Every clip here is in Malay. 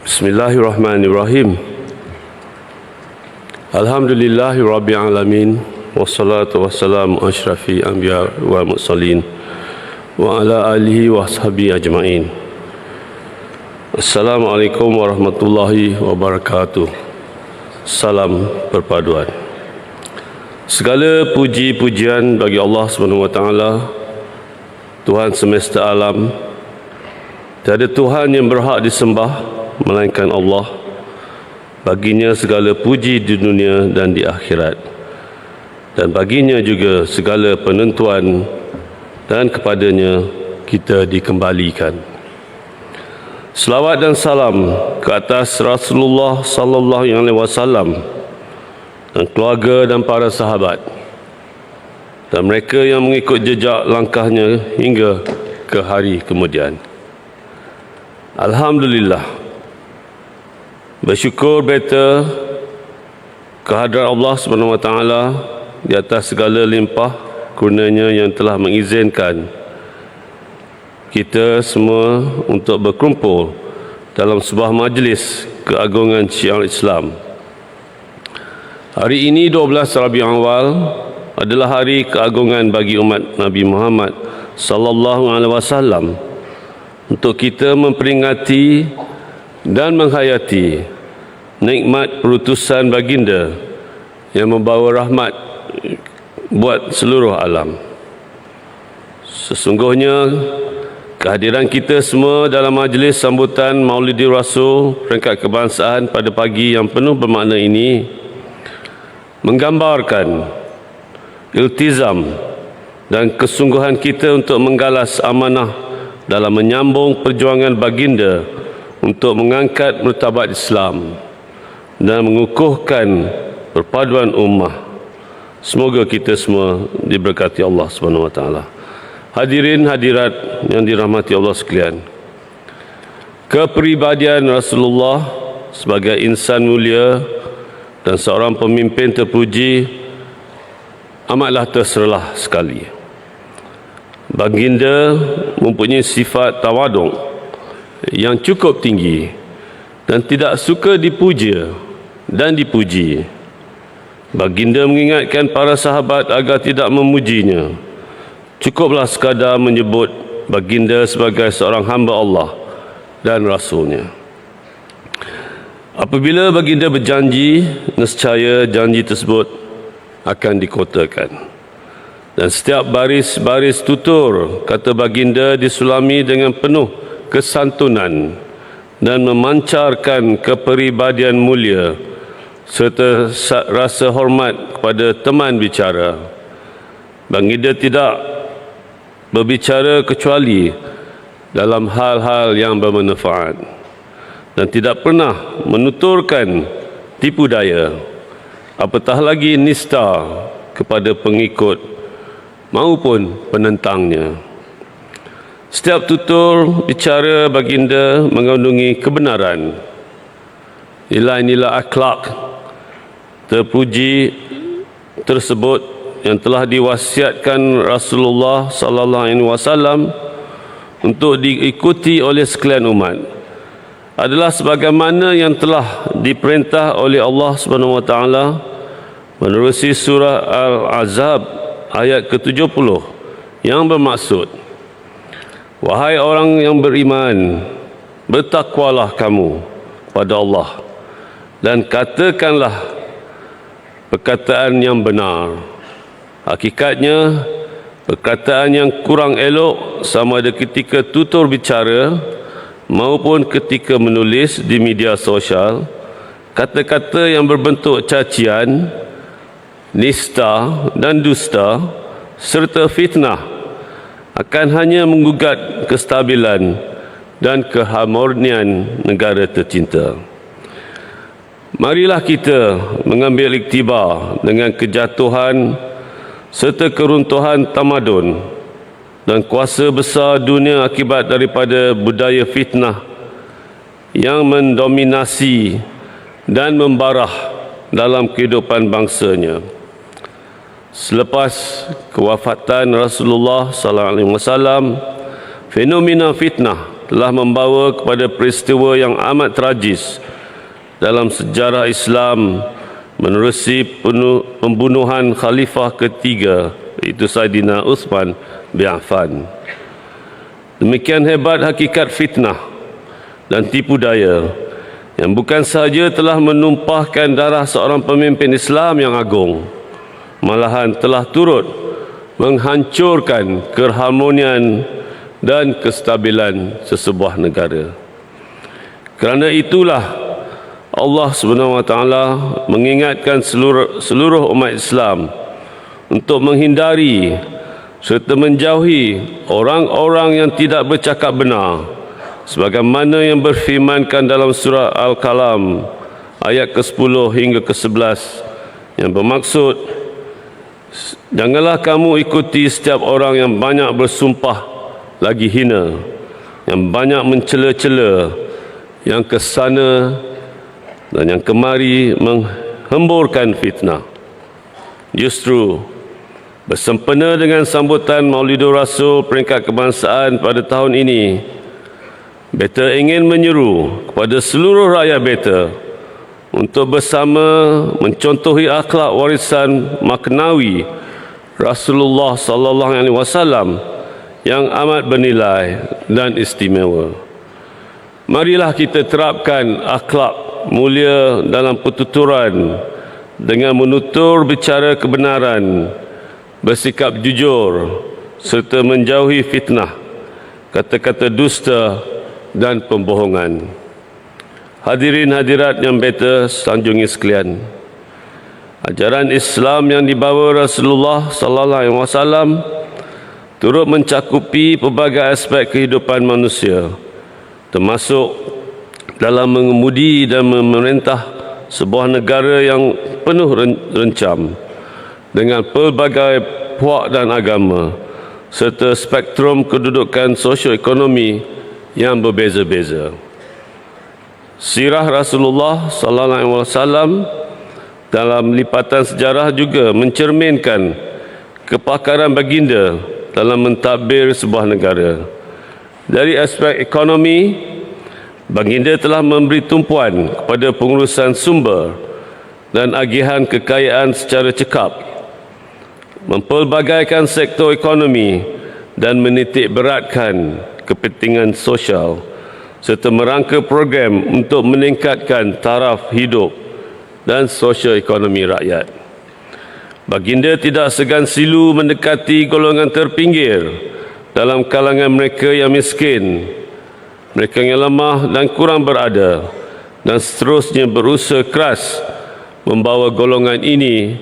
Bismillahirrahmanirrahim. Alhamdulillahi rabbil alamin, wassalatu wassalamu asyrafil anbiya wal mursalin wa ala alihi wa sahbihi ajmain. Assalamualaikum warahmatullahi wabarakatuh. Salam perpaduan. Segala puji-pujian bagi Allah SWT, Tuhan semesta alam. Tiada Tuhan yang berhak disembah melainkan Allah. Baginya segala puji di dunia dan di akhirat, dan baginya juga segala penentuan, dan kepadanya kita dikembalikan. Selawat dan salam ke atas Rasulullah sallallahu alaihi wasallam dan keluarga dan para sahabat, dan mereka yang mengikut jejak langkahnya hingga ke hari kemudian. Alhamdulillah, bersyukur beta kehadrat Allah SWT di atas segala limpah kurnia-Nya yang telah mengizinkan kita semua untuk berkumpul dalam sebuah majlis keagungan syiar Islam. Hari ini 12 Rabiul Awal adalah hari keagungan bagi umat Nabi Muhammad sallallahu alaihi wasallam, untuk kita memperingati dan menghayati nikmat perutusan baginda yang membawa rahmat buat seluruh alam. Sesungguhnya kehadiran kita semua dalam majlis sambutan Maulidi Rasul peringkat kebangsaan pada pagi yang penuh bermakna ini menggambarkan iltizam dan kesungguhan kita untuk menggalas amanah dalam menyambung perjuangan baginda untuk mengangkat martabat Islam dan mengukuhkan perpaduan ummah. Semoga kita semua diberkati Allah SWT. Hadirin hadirat yang dirahmati Allah sekalian, kepribadian Rasulullah sebagai insan mulia dan seorang pemimpin terpuji amatlah terserlah sekali. Baginda mempunyai sifat tawaduk yang cukup tinggi dan tidak suka dipuja dan dipuji. Baginda mengingatkan para sahabat agar tidak memujinya. Cukuplah sekadar menyebut baginda sebagai seorang hamba Allah dan Rasulnya. Apabila baginda berjanji, nescaya janji tersebut akan dikotakan. Dan setiap baris-baris tutur kata baginda disulami dengan penuh kesantunan dan memancarkan kepribadian mulia serta rasa hormat kepada teman bicara. Baginda tidak berbicara kecuali dalam hal-hal yang bermanfaat dan tidak pernah menuturkan tipu daya, apatah lagi nista kepada pengikut maupun penentangnya. Setiap tutur bicara baginda mengandungi kebenaran, nilai-nilai akhlak terpuji tersebut yang telah diwasiatkan Rasulullah sallallahu alaihi wasallam untuk diikuti oleh sekalian umat adalah sebagaimana yang telah diperintah oleh Allah Subhanahu wa taala menerusi surah Al-Ahzab ayat ke-70 yang bermaksud, wahai orang yang beriman, bertakwalah kamu pada Allah dan katakanlah perkataan yang benar. Hakikatnya perkataan yang kurang elok, sama ada ketika tutur bicara maupun ketika menulis di media sosial, kata-kata yang berbentuk cacian, nista dan dusta serta fitnah akan hanya menggugat kestabilan dan keharmonian negara tercinta. Marilah kita mengambil iktibar dengan kejatuhan serta keruntuhan tamadun dan kuasa besar dunia akibat daripada budaya fitnah yang mendominasi dan membarah dalam kehidupan bangsanya. Selepas kewafatan Rasulullah sallallahu alaihi wasallam, fenomena fitnah telah membawa kepada peristiwa yang amat tragis dalam sejarah Islam menerusi pembunuhan Khalifah ketiga, iaitu Saidina Uthman bin Affan. Demikian hebat hakikat fitnah dan tipu daya yang bukan sahaja telah menumpahkan darah seorang pemimpin Islam yang agung, malahan telah turut menghancurkan keharmonian dan kestabilan sesebuah negara. Kerana itulah Allah SWT mengingatkan seluruh umat Islam untuk menghindari serta menjauhi orang-orang yang tidak bercakap benar, sebagaimana yang berfirmankan dalam surah Al-Qalam ayat ke-10 hingga ke-11 yang bermaksud, janganlah kamu ikuti setiap orang yang banyak bersumpah lagi hina, yang banyak mencela-cela, yang kesana dan yang kemari menghemburkan fitnah. Justru bersempena dengan sambutan Maulidur Rasul peringkat kebangsaan pada tahun ini, Beta ingin menyeru kepada seluruh rakyat Beta untuk bersama mencontohi akhlak warisan maknawi Rasulullah sallallahu alaihi wasallam yang amat bernilai dan istimewa. Marilah kita terapkan akhlak mulia dalam pertuturan dengan menutur bicara kebenaran, bersikap jujur serta menjauhi fitnah, kata-kata dusta dan pembohongan. Hadirin hadirat yang Beta sanjungi sekalian, ajaran Islam yang dibawa Rasulullah sallallahu alaihi wasallam turut mencakupi pelbagai aspek kehidupan manusia, termasuk dalam mengemudi dan memerintah sebuah negara yang penuh rencam dengan pelbagai puak dan agama serta spektrum kedudukan sosioekonomi yang berbeza-beza. Sirah Rasulullah sallallahu alaihi wasallam dalam lipatan sejarah juga mencerminkan kepakaran baginda dalam mentadbir sebuah negara. Dari aspek ekonomi, baginda telah memberi tumpuan kepada pengurusan sumber dan agihan kekayaan secara cekap, mempelbagaikan sektor ekonomi dan menitik beratkan kepentingan sosial serta merangka program untuk meningkatkan taraf hidup dan sosioekonomi rakyat. Baginda tidak segan silu mendekati golongan terpinggir dalam kalangan mereka yang miskin, mereka yang lemah dan kurang berada, dan seterusnya berusaha keras membawa golongan ini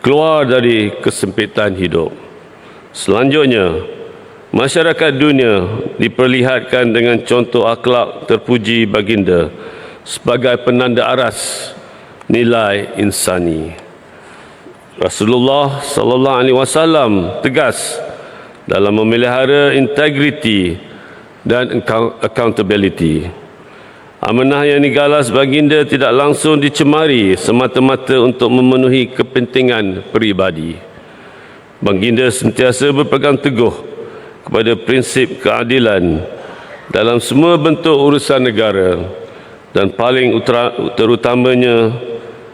keluar dari kesempitan hidup. Selanjutnya, masyarakat dunia diperlihatkan dengan contoh akhlak terpuji baginda sebagai penanda aras nilai insani. Rasulullah sallallahu alaihi wasallam tegas dalam memelihara integriti dan accountability. Amanah yang digalas baginda tidak langsung dicemari semata-mata untuk memenuhi kepentingan peribadi. Baginda sentiasa berpegang teguh kepada prinsip keadilan dalam semua bentuk urusan negara dan paling terutamanya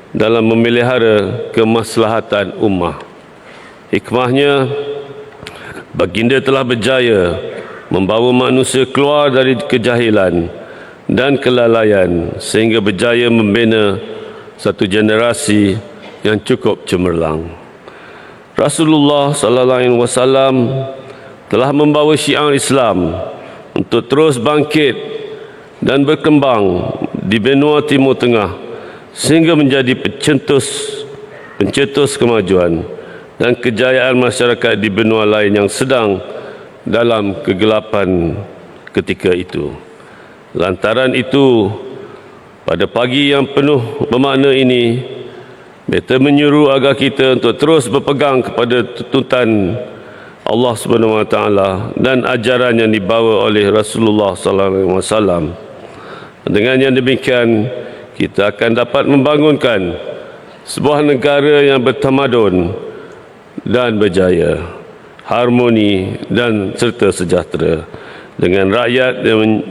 dalam memelihara kemaslahatan ummah. Hikmahnya, baginda telah berjaya membawa manusia keluar dari kejahilan dan kelalaian sehingga berjaya membina satu generasi yang cukup cemerlang. Rasulullah sallallahu alaihi wasallam telah membawa syiar Islam untuk terus bangkit dan berkembang di benua Timur Tengah sehingga menjadi pencetus kemajuan dan kejayaan masyarakat di benua lain yang sedang dalam kegelapan ketika itu. Lantaran itu, pada pagi yang penuh bermakna ini, Beta menyuruh agar kita untuk terus berpegang kepada tuntutan Allah SWT dan ajaran yang dibawa oleh Rasulullah SAW. Dengan yang demikian, kita akan dapat membangunkan sebuah negara yang bertamadun dan berjaya, harmoni dan serta sejahtera, dengan rakyat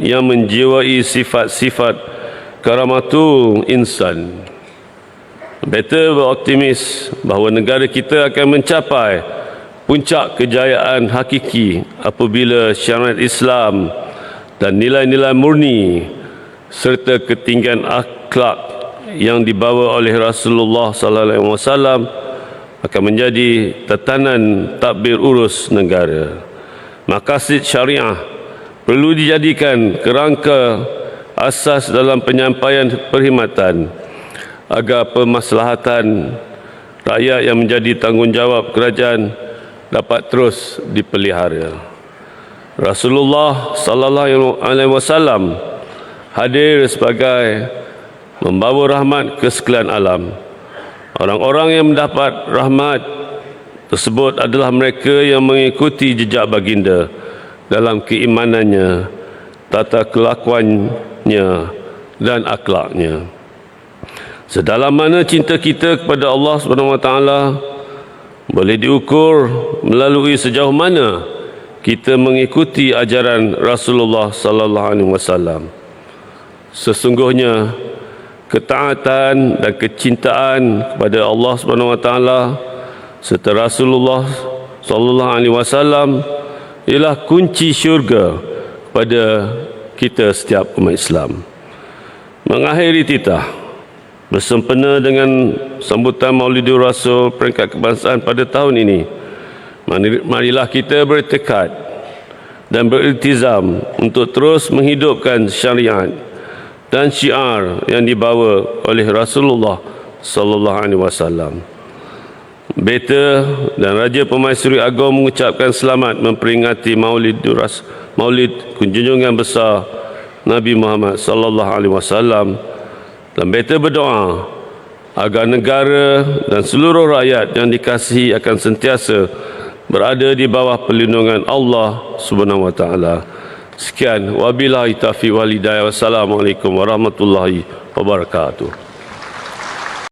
yang menjiwai sifat-sifat karamatul insan. Better beroptimis bahawa negara kita akan mencapai puncak kejayaan hakiki apabila syariat Islam dan nilai-nilai murni serta ketinggian akhlak yang dibawa oleh Rasulullah sallallahu alaihi wasallam akan menjadi tatanan tadbir urus negara. Maqasid syariah perlu dijadikan kerangka asas dalam penyampaian perkhidmatan agar pemaslahatan rakyat yang menjadi tanggungjawab kerajaan dapat terus dipelihara. Rasulullah sallallahu alaihi wasallam hadir sebagai membawa rahmat ke sekalian alam. Orang-orang yang mendapat rahmat tersebut adalah mereka yang mengikuti jejak baginda dalam keimanannya, tata kelakuannya dan akhlaknya. Sedalam mana cinta kita kepada Allah Subhanahu Wa Taala boleh diukur melalui sejauh mana kita mengikuti ajaran Rasulullah sallallahu alaihi wasallam. Sesungguhnya ketaatan dan kecintaan kepada Allah Subhanahu Wa Taala serta Rasulullah sallallahu alaihi wasallam ialah kunci syurga kepada kita setiap umat Islam. Mengakhiri titah bersempena dengan sambutan Maulidur Rasul peringkat kebangsaan pada tahun ini, marilah kita bertekad dan beriltizam untuk terus menghidupkan syariat dan syiar yang dibawa oleh Rasulullah sallallahu alaihi wasallam. Beta dan Raja Pemaisuri Agong mengucapkan selamat memperingati Maulid Junjungan Besar Nabi Muhammad sallallahu alaihi wasallam, dan beta berdoa agar negara dan seluruh rakyat yang dikasihi akan sentiasa berada di bawah perlindungan Allah Subhanahu wa taala. Sekian, wabillahi taufiq wal hidayah. Wassalamualaikum warahmatullahi wabarakatuh.